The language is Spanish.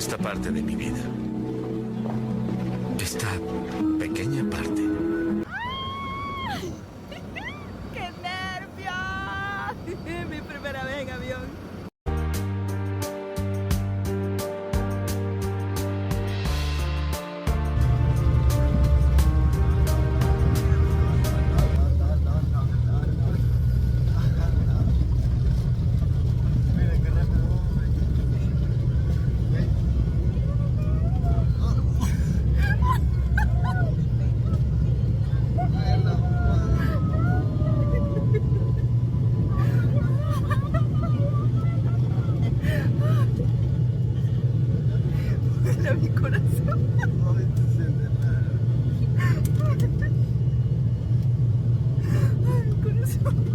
esta parte de mi vida. Esta pequeña parte. ¡Qué nervios! Mi primera vez en avión. A mi corazón. Ay, mi corazón.